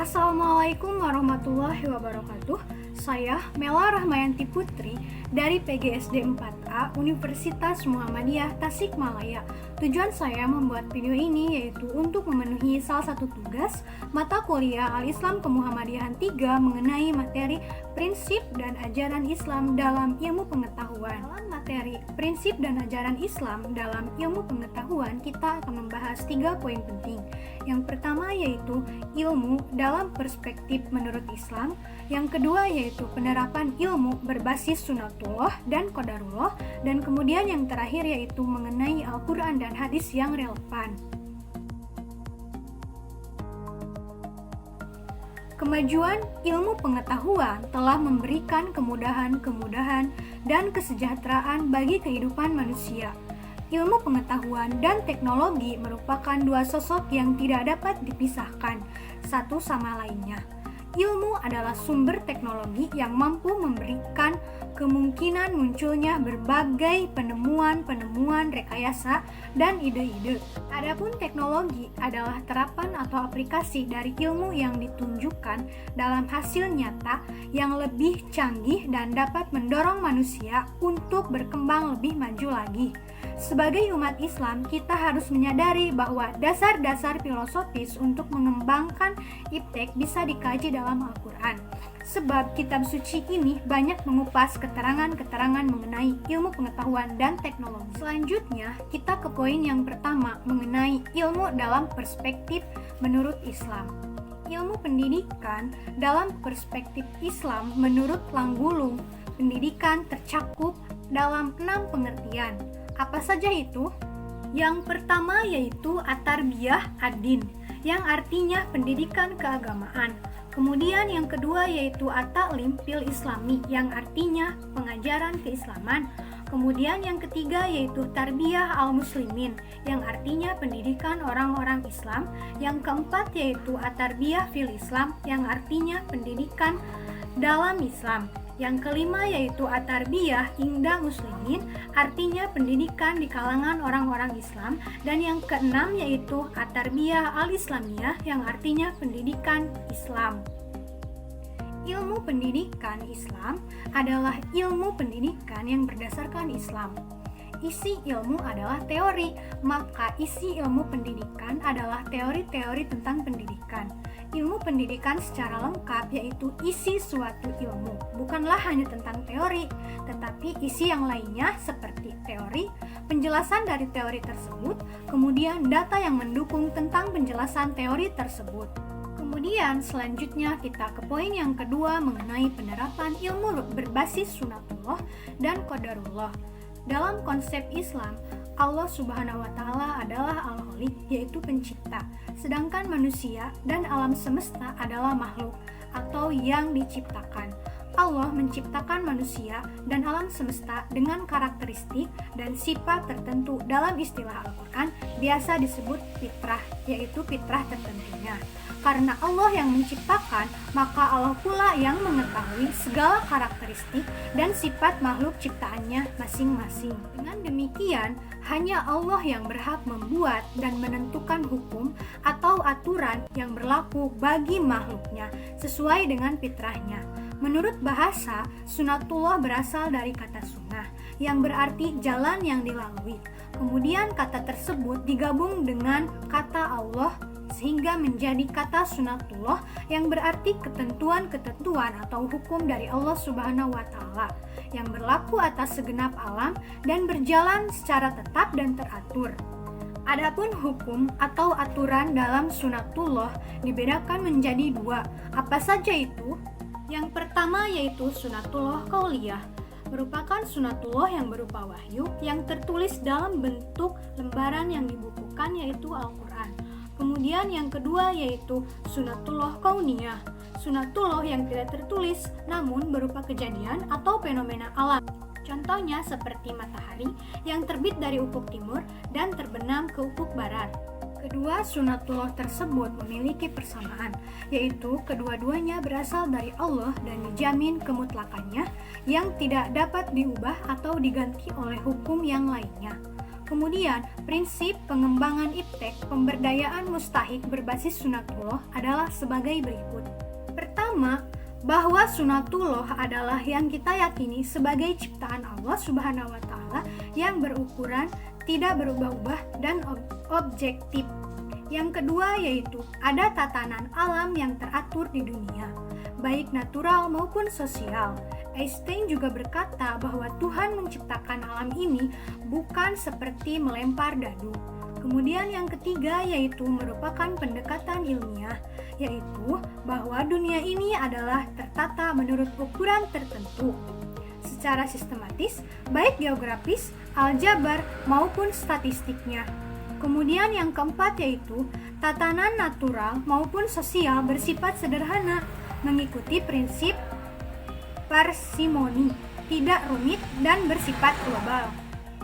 Assalamualaikum warahmatullahi wabarakatuh. Saya Mela Rahmayanti Putri dari PGSD 4A Universitas Muhammadiyah Tasikmalaya. Tujuan saya membuat video ini yaitu untuk memenuhi salah satu tugas mata kuliah Al-Islam Kemuhammadiyahan 3 mengenai materi prinsip dan ajaran Islam dalam ilmu pengetahuan. Dalam materi prinsip dan ajaran Islam dalam ilmu pengetahuan, kita akan membahas 3 poin penting. Yang pertama yaitu ilmu dalam perspektif menurut Islam. Yang kedua yaitu penerapan ilmu berbasis sunatullah dan qadarullah. Dan kemudian yang terakhir yaitu mengenai Al-Quran dan hadis yang relevan. Kemajuan ilmu pengetahuan telah memberikan kemudahan-kemudahan dan kesejahteraan bagi kehidupan manusia. Ilmu pengetahuan dan teknologi merupakan dua sosok yang tidak dapat dipisahkan satu sama lainnya. Ilmu adalah sumber teknologi yang mampu memberikan kemungkinan munculnya berbagai penemuan-penemuan rekayasa dan ide-ide. Adapun teknologi adalah terapan atau aplikasi dari ilmu yang ditunjukkan dalam hasil nyata yang lebih canggih dan dapat mendorong manusia untuk berkembang lebih maju lagi. Sebagai umat Islam, kita harus menyadari bahwa dasar-dasar filosofis untuk mengembangkan iptek bisa dikaji dalam Al-Quran. Sebab kitab suci ini banyak mengupas keterangan-keterangan mengenai ilmu pengetahuan dan teknologi. Selanjutnya, kita ke poin yang pertama mengenai ilmu dalam perspektif menurut Islam. Ilmu pendidikan dalam perspektif Islam menurut Langgulung, pendidikan tercakup dalam 6 pengertian. Apa saja itu? Yang pertama yaitu at-tarbiyah ad-din, yang artinya pendidikan keagamaan. Kemudian yang kedua yaitu at-ta'lim fil islami, yang artinya pengajaran keislaman. Kemudian yang ketiga yaitu tarbiyah al-muslimin, yang artinya pendidikan orang-orang Islam. Yang keempat yaitu at-tarbiyah fil islam, yang artinya pendidikan dalam Islam. Yang kelima yaitu at-tarbiyah inda muslimin, artinya pendidikan di kalangan orang-orang Islam. Dan yang keenam yaitu at-tarbiyah al-islamiyah, yang artinya pendidikan Islam. Ilmu pendidikan Islam adalah ilmu pendidikan yang berdasarkan Islam. Isi ilmu adalah teori, maka isi ilmu pendidikan adalah teori-teori tentang pendidikan. Ilmu pendidikan secara lengkap yaitu isi suatu ilmu, bukanlah hanya tentang teori, tetapi isi yang lainnya seperti teori, penjelasan dari teori tersebut, kemudian data yang mendukung tentang penjelasan teori tersebut. Kemudian selanjutnya kita ke poin yang kedua mengenai penerapan ilmu berbasis sunatullah dan qadarullah. Dalam konsep Islam, Allah Subhanahu wa Ta'ala adalah Al-Khaliq, yaitu pencipta, sedangkan manusia dan alam semesta adalah makhluk atau yang diciptakan. Allah menciptakan manusia dan alam semesta dengan karakteristik dan sifat tertentu. Dalam istilah Al-Quran biasa disebut fitrah, yaitu fitrah tertentunya. Karena Allah yang menciptakan, maka Allah pula yang mengetahui segala karakteristik dan sifat makhluk ciptaannya masing-masing. Dengan demikian, hanya Allah yang berhak membuat dan menentukan hukum atau aturan yang berlaku bagi makhluknya sesuai dengan fitrahnya. Menurut bahasa, sunatullah berasal dari kata sunnah, yang berarti jalan yang dilalui. Kemudian kata tersebut digabung dengan kata Allah sehingga menjadi kata sunatullah yang berarti ketentuan-ketentuan atau hukum dari Allah Subhanahu wa Ta'ala yang berlaku atas segenap alam dan berjalan secara tetap dan teratur. Adapun hukum atau aturan dalam sunatullah dibedakan menjadi 2. Apa saja itu? Yang pertama yaitu sunatullah qauliyah, merupakan sunatullah yang berupa wahyu yang tertulis dalam bentuk lembaran yang dibukukan yaitu Al-Quran. Kemudian yang kedua yaitu sunatullah kauniyah, sunatullah yang tidak tertulis namun berupa kejadian atau fenomena alam. Contohnya seperti matahari yang terbit dari ufuk timur dan terbenam ke ufuk barat. Kedua sunatullah tersebut memiliki persamaan, yaitu kedua-duanya berasal dari Allah dan dijamin kemutlakannya yang tidak dapat diubah atau diganti oleh hukum yang lainnya. Kemudian, prinsip pengembangan iptek pemberdayaan mustahik berbasis sunatullah adalah sebagai berikut. Pertama, bahwa sunatullah adalah yang kita yakini sebagai ciptaan Allah Subhanahu wa Ta'ala yang berukuran, tidak berubah-ubah, dan objektif. Yang kedua yaitu ada tatanan alam yang teratur di dunia, baik natural maupun sosial. Einstein juga berkata bahwa Tuhan menciptakan alam ini bukan seperti melempar dadu. Kemudian yang ketiga yaitu merupakan pendekatan ilmiah, yaitu bahwa dunia ini adalah tertata menurut ukuran tertentu secara sistematis, baik geografis, aljabar, maupun statistiknya. Kemudian yang keempat yaitu tatanan natural maupun sosial bersifat sederhana, mengikuti prinsip parsimoni, tidak rumit dan bersifat global.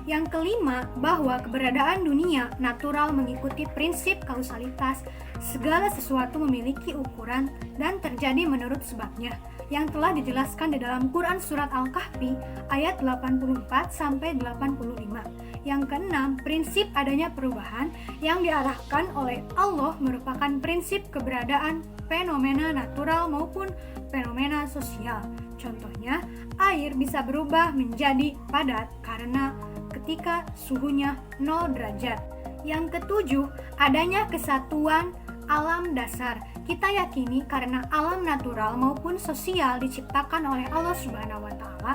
Yang kelima, bahwa keberadaan dunia natural mengikuti prinsip kausalitas, segala sesuatu memiliki ukuran dan terjadi menurut sebabnya, yang telah dijelaskan di dalam Quran Surat Al-Kahfi ayat 84-85. Yang keenam, prinsip adanya perubahan yang diarahkan oleh Allah merupakan prinsip keberadaan fenomena natural maupun fenomena sosial. Contohnya, air bisa berubah menjadi padat karena ketika suhunya 0 derajat. Yang ketujuh, adanya kesatuan alam dasar. Kita yakini karena alam natural maupun sosial diciptakan oleh Allah Subhanahu wa Ta'ala,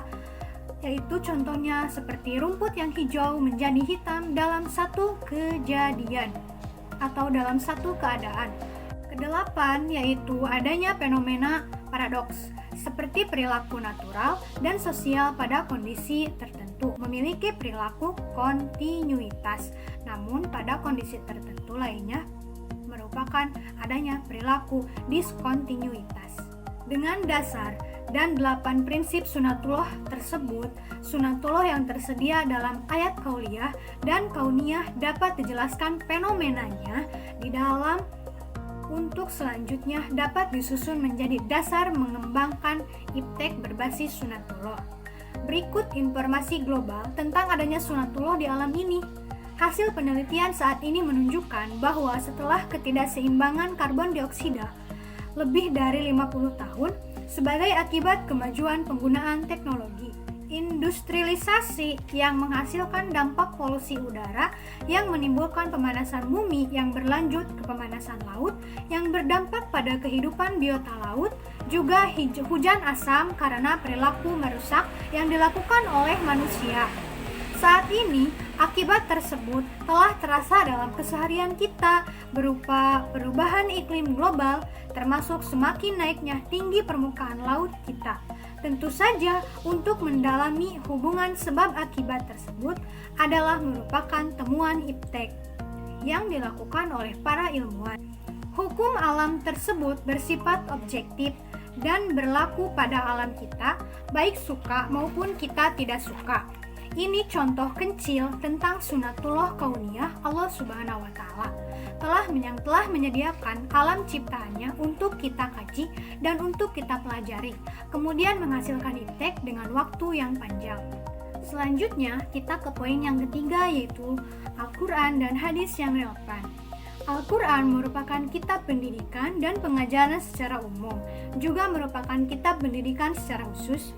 yaitu contohnya seperti rumput yang hijau menjadi hitam dalam satu kejadian atau dalam satu keadaan. Kedelapan, yaitu adanya fenomena paradoks seperti perilaku natural dan sosial pada kondisi tertentu memiliki perilaku kontinuitas, namun pada kondisi tertentu lainnya merupakan adanya perilaku diskontinuitas. Dengan dasar dan 8 prinsip sunatullah tersebut, sunatullah yang tersedia dalam ayat kauliyah dan kauniyah dapat dijelaskan fenomenanya di dalam untuk selanjutnya dapat disusun menjadi dasar mengembangkan iptek berbasis sunatullah. Berikut informasi global tentang adanya sunatullah di alam ini. Hasil penelitian saat ini menunjukkan bahwa setelah ketidakseimbangan karbon dioksida lebih dari 50 tahun sebagai akibat kemajuan penggunaan teknologi, industrialisasi yang menghasilkan dampak polusi udara yang menimbulkan pemanasan bumi yang berlanjut ke pemanasan laut yang berdampak pada kehidupan biota laut, juga hujan asam karena perilaku merusak yang dilakukan oleh manusia. Saat ini, akibat tersebut telah terasa dalam keseharian kita berupa perubahan iklim global, termasuk semakin naiknya tinggi permukaan laut kita. Tentu saja, untuk mendalami hubungan sebab akibat tersebut adalah merupakan temuan iptek yang dilakukan oleh para ilmuwan. Hukum alam tersebut bersifat objektif dan berlaku pada alam kita, baik suka maupun kita tidak suka. Ini contoh kecil tentang sunatullah kauniyah Allah Subhanahu wa Ta'ala yang telah menyediakan alam ciptaannya untuk kita kaji dan untuk kita pelajari, kemudian menghasilkan iptek dengan waktu yang panjang. Selanjutnya, kita ke poin yang ketiga, yaitu Al-Quran dan hadis yang relevan. Al-Quran merupakan kitab pendidikan dan pengajaran secara umum, juga merupakan kitab pendidikan secara khusus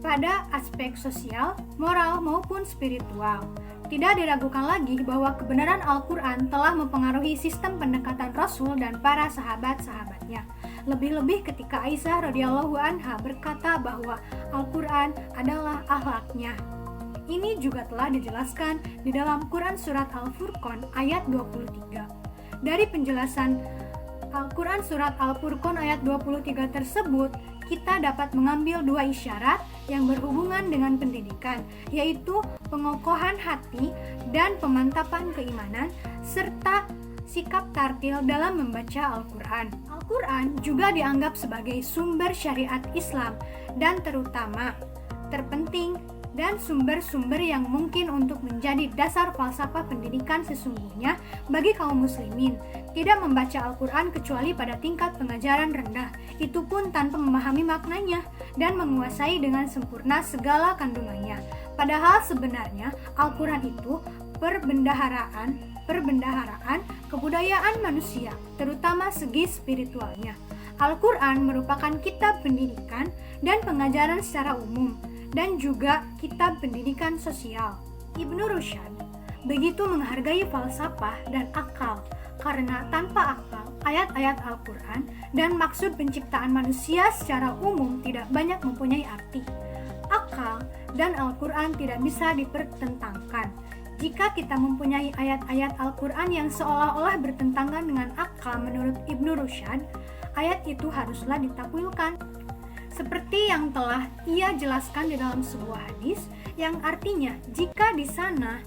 pada aspek sosial, moral, maupun spiritual. Tidak diragukan lagi bahwa kebenaran Al-Quran telah mempengaruhi sistem pendekatan Rasul dan para sahabat-sahabatnya. Lebih-lebih ketika Aisyah radhiyallahu anha berkata bahwa Al-Quran adalah akhlaknya. Ini juga telah dijelaskan di dalam Quran Surat Al-Furqan ayat 23. Dari penjelasan Al-Quran Surat Al-Furqan ayat 23 tersebut, kita dapat mengambil dua isyarat yang berhubungan dengan pendidikan, yaitu pengokohan hati dan pemantapan keimanan, serta sikap tartil dalam membaca Al-Quran. Al-Quran juga dianggap sebagai sumber syariat Islam dan terpenting dan sumber-sumber yang mungkin untuk menjadi dasar falsafah pendidikan sesungguhnya bagi kaum muslimin. Tidak membaca Al-Quran kecuali pada tingkat pengajaran rendah, itu pun tanpa memahami maknanya dan menguasai dengan sempurna segala kandungannya. Padahal sebenarnya Al-Quran itu perbendaharaan kebudayaan manusia, terutama segi spiritualnya. Al-Quran merupakan kitab pendidikan dan pengajaran secara umum, dan juga kitab pendidikan sosial. Ibnu Rushd begitu menghargai falsafah dan akal, karena tanpa akal, ayat-ayat Al-Quran dan maksud penciptaan manusia secara umum tidak banyak mempunyai arti. Akal dan Al-Quran tidak bisa dipertentangkan. Jika kita mempunyai ayat-ayat Al-Quran yang seolah-olah bertentangan dengan akal menurut Ibnu Rushd, ayat itu haruslah ditakwilkan. Seperti yang telah ia jelaskan di dalam sebuah hadis, yang artinya jika di sana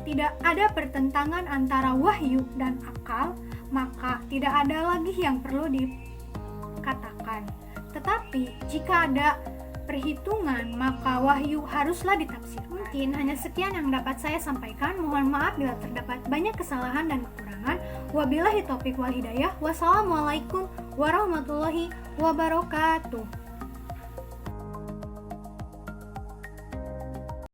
tidak ada pertentangan antara wahyu dan akal, maka tidak ada lagi yang perlu dikatakan. Tetapi jika ada perhitungan, maka wahyu haruslah ditafsirkan. Mungkin hanya sekian yang dapat saya sampaikan. Mohon maaf bila terdapat banyak kesalahan dan kekurangan. Wabillahi taufiq wal hidayah. Wassalamualaikum warahmatullahi wabarakatuh.